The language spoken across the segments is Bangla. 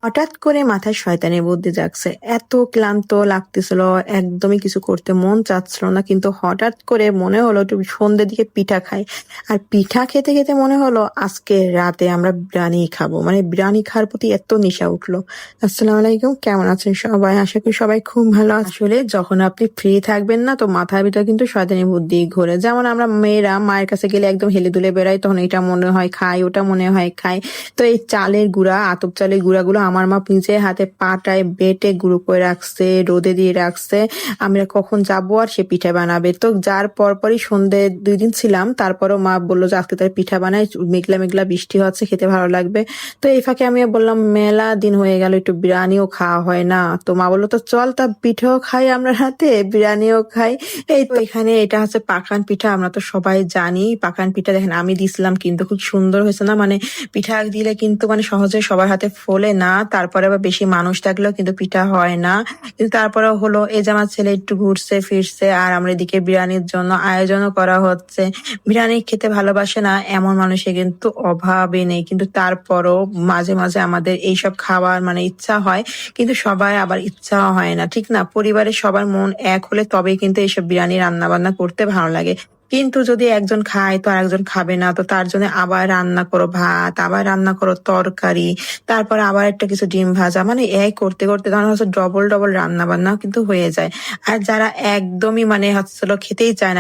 হঠাৎ করে মাথায় শয়তানি বুদ্ধি জাগছে। এত ক্লান্ত লাগতেছিল, একদমই কিছু করতে মন চাচ্ছিল না। কিন্তু হঠাৎ করে মনে হলো একটু সন্ধ্যের দিকে পিঠা খাই। আর পিঠা খেতে খেতে মনে হলো আজকে রাতে আমরা বিরিয়ানি খাবো। মানে বিরিয়ানি খাওয়ার প্রতি এত নেশা উঠলো। আসসালামু আলাইকুম, কেমন আছেন সবাই? আশা করি সবাই খুব ভালো আছে। আসলে যখন আপনি ফ্রি থাকবেন না, তো মাথার ভিতরে কিন্তু শয়তানি বুদ্ধি ঘোরে। যেমন আমরা মেয়েরা মায়ের কাছে গেলে একদম হেলে দুলে বেড়াই, তখন এটা মনে হয় খাই, ওটা মনে হয় খাই। তো এই চালের গুঁড়া, আতপ চালের গুঁড়াগুলো আমার মা নিজে হাতে পাটায় বেটে গুঁড়ো করে রাখছে, রোদে দিয়ে রাখছে। আমরা কখন যাবো আর সে পিঠা বানাবে। তো যার পরপরই সন্ধ্যে 2 দিন ছিলাম, তারপরও মা বললো যে আজকে তার পিঠা বানাই, মেঘলা মেঘলা বৃষ্টি হচ্ছে, খেতে ভালো লাগবে। তো এই ফাঁকে আমি বললাম মেলা দিন হয়ে গেল, একটু বিরিয়ানিও খাওয়া হয় না। তো মা বললো তো চল, তা পিঠাও খাই আমরা রাতে, বিরিয়ানিও খাই। এই তো এখানে এটা হচ্ছে পাকান পিঠা, আমরা তো সবাই জানি পাকান পিঠা। দেখেন আমি দিছিলাম, কিন্তু খুব সুন্দর হয়েছে না? মানে পিঠা দিলে কিন্তু মানে সহজে সবার হাতে ফোলে না, তারপরে আবার বেশি মানুষ থাকলেও কিন্তু পিঠা হয় না। কিন্তু তারপরেও হলো, এই যে আমার ছেলে একটু ঘুরছে ফিরছে, আর আমরা এদিকে বিরিয়ানির জন্য আয়োজনও করা হচ্ছে। বিরিয়ানি খেতে ভালোবাসে না এমন মানুষের কিন্তু অভাবে নেই, কিন্তু তারপরও মাঝে মাঝে আমাদের এইসব খাবার মানে ইচ্ছা হয়, কিন্তু সবাই আবার ইচ্ছা হয় না, ঠিক না? পরিবারের সবার মন এক হলে তবেই কিন্তু এইসব বিরিয়ানি রান্না বান্না করতে ভালো লাগে। কিন্তু যদি একজন খায় তো আরেকজন খাবে না, তো তার জন্য আবার রান্না করো ভাত, আবার রান্না করো তরকারি, তারপর আবার একটা কিছু ডিম ভাজা, মানে এই করতে করতে তখন হচ্ছে ডবল ডবল রান্না বান্না কিন্তু হয়ে যায়। আর যারা একদমই মানে হচ্ছে খেতেই চায়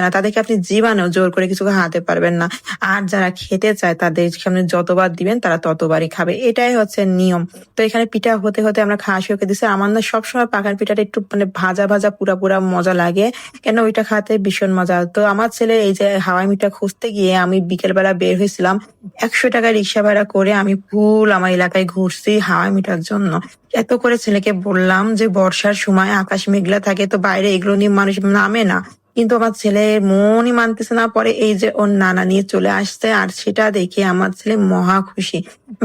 না তাদেরকে আপনি জীবনেও জোর করে কিছু খাওয়াতে পারবেন না। আর যারা খেতে চায় তাদের সামনে যতবার দিবেন তারা ততবারই খাবে, এটাই হচ্ছে নিয়ম। তো এখানে পিঠা হতে হতে আমরা খাওয়া শুরু করে দিচ্ছি। আমার না সবসময় পাকার পিঠাটা একটু মানে ভাজা ভাজা পুরা পুরা মজা লাগে, কেন ওইটা খাতে ভীষণ মজা। তো আমার ছেলে এই যে হাওয়াই মিঠা খুঁজতে গিয়ে আমি বিকেল বেলা বের হয়েছিলাম, 100 টাকা রিক্সা ভাড়া করে আমি ফুল আমার এলাকায় ঘুরছি হাওয়াই মিঠার জন্য। এত করে ছেলেকে বললাম যে বর্ষার সময় আকাশ মেঘলা থাকে, তো বাইরে এগুলো নিয়ে মানুষ নামে না, কিন্তু আমার ছেলে মনই মানতেছে না। পরে এই যে ওর নানা নিয়ে চলে আসছে, আর সেটা দেখে আমার ছেলে মহা খুশি।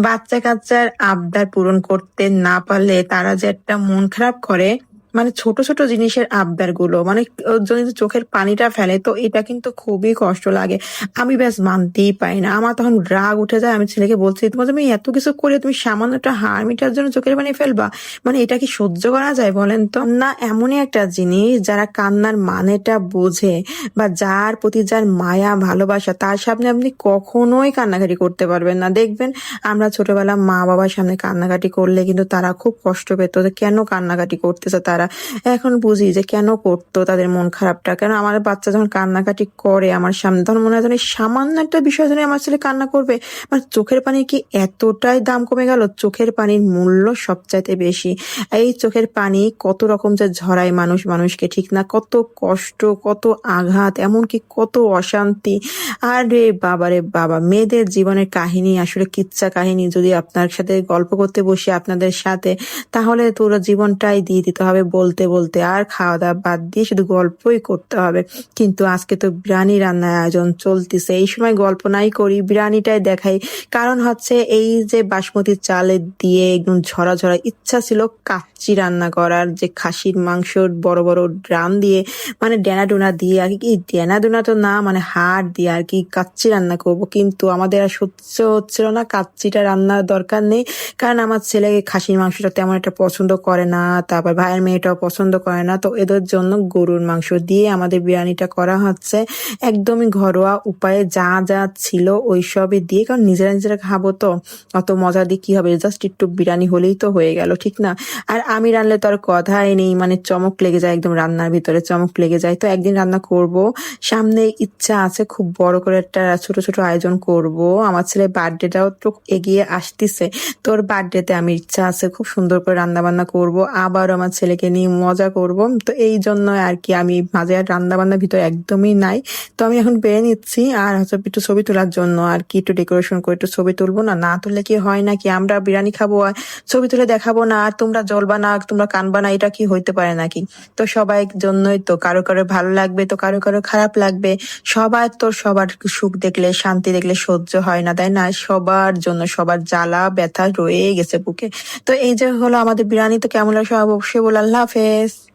বাচ্চা কাচ্চার আবদার পূরণ করতে না পারলে তারা যে একটা মন খারাপ করে, মানে ছোট ছোট জিনিসের আবদার গুলো, মানে ওর জন্য চোখের পানিটা ফেলে, তো এটা কিন্তু খুবই কষ্ট লাগে। আমি ব্যাস মানতেই পারি না, আমার তখন রাগ উঠে যায়। আমি ছেলেকে বলছি, তোমার তুমি এত কিছু করে তুমি সামান্য একটা হার মিটার জন্য চোখের পানি ফেলবা? মানে এটা কি সহ্য করা যায় বলেন তো? না, এমনই একটা জিনিস যারা কান্নার মানেটা বোঝে, বা যার প্রতি যার মায়া ভালোবাসা, তার সামনে আপনি কখনোই কান্নাকাটি করতে পারবেন না। দেখবেন আমরা ছোটবেলা মা বাবার সামনে কান্নাকাটি করলে কিন্তু তারা খুব কষ্ট পেত, যে কেন কান্নাকাটি করতেছে তারা। এখন বুঝি যে কেন করতো তাদের মন খারাপটা। কেন আমার বাচ্চা যখন কান্নাকাটি করে আমার সামনে, তখন মনে হয় যেন এই সামান্য একটা বিষয় জন্য আমার ছেলে কান্না করবে। মানে চোখের পানির কি এতটাই দাম কমে গেল? চোখের পানির মূল্য সবচাইতে বেশি। এই চোখের পানি কত রকম যে ঝরায় মানুষকে, ঠিক না? কত কষ্ট, কত আঘাত, এমনকি কত অশান্তি। আর রে বাবা, মেয়েদের জীবনের কাহিনী আসলে কিচ্ছা কাহিনী যদি আপনার সাথে গল্প করতে বসি আপনাদের সাথে, তাহলে পুরো জীবনটাই দিয়ে দিতে হবে বলতে বলতে, আর খাওয়া দাওয়া বাদ দিয়ে শুধু গল্পই করতে হবে। কিন্তু আজকে তো বিরিয়ানি রান্নার আয়োজন চলতেছে, এই সময় গল্প নাই করি, বিরিয়ানিটাই দেখাই। কারণ হচ্ছে এই যে বাসমতি চালের দিয়ে একদম ঝরা ঝরা, ইচ্ছা ছিল কাচ্চি রান্না করার, যে খাসির মাংসর বড় বড় ড্রাম দিয়ে, মানে ডেনা ডোনা দিয়ে আর কি, ডেনা ডোনা তো না মানে হাড় দিয়ে আর কি কাচ্চি রান্না করব। কিন্তু আমাদের আর সহ্য হচ্ছিল না, কাচ্চিটা রান্নার দরকার নেই, কারণ আমার ছেলে খাসির মাংসটা তেমন একটা পছন্দ করে না, তারপর ভাইয়ের মেয়েটাও পছন্দ করে না। তো এদের জন্য গরুর মাংস দিয়ে আমাদের বিরিয়ানিটা করা হচ্ছে, একদমই ঘরোয়া উপায়ে যা যা ছিল ওই সবই দিয়ে। কারণ নিজেরা খাবো তো, অত মজা দিয়ে কি হবে, জাস্ট একটু বিরিয়ানি হলেই তো হয়ে গেল, ঠিক না? আর আমি রান্নলে তো আর কথাই নেই, মানে চমক লেগে যায়, একদম রান্নার ভিতরে চমক লেগে যায়। তো একদিন রান্না করব, সামনে ইচ্ছা আছে খুব বড় করে একটা ছোট ছোট আয়োজন করব। আমার ছেলের বার্থডেটাও তো এগিয়ে আসতেছে, তোর বার্থডেতে আমি ইচ্ছা আছে খুব সুন্দর করে রান্না বান্না করব, আবার আমার ছেলেকে নিয়ে মজা করব। তো এই জন্য আর কি আমি মাঝে আর রান্না বান্নার ভিতরে একদমই নাই। তো আমি এখন বেড়ে নিচ্ছি, আর হচ্ছে একটু ছবি তোলার জন্য আর কি, একটু ডেকোরেশন করে একটু ছবি তুলবো। না না তুললে কি হয় নাকি? আমরা বিরিয়ানি খাবো আর ছবি তুলে দেখাবো না, আর তোমরা জ্বলবা না, তোমরা কানবা না, এটা কি হইতে পারে নাকি? তো সবাই জন্যই তো, কারো কারো ভালো লাগবে তো কারো কারো খারাপ লাগবে। সবার তো সবার সুখ দেখলে শান্তি দেখলে সহ্য হয় না, তাই না? সবার জন্য সবার জ্বালা ব্যথা রয়ে গেছে বুকে। তো এই যে হলো আমাদের বিরিয়ানি, তো কেমন লাগছে অবশ্যই বল। আল্লাহ হাফেজ।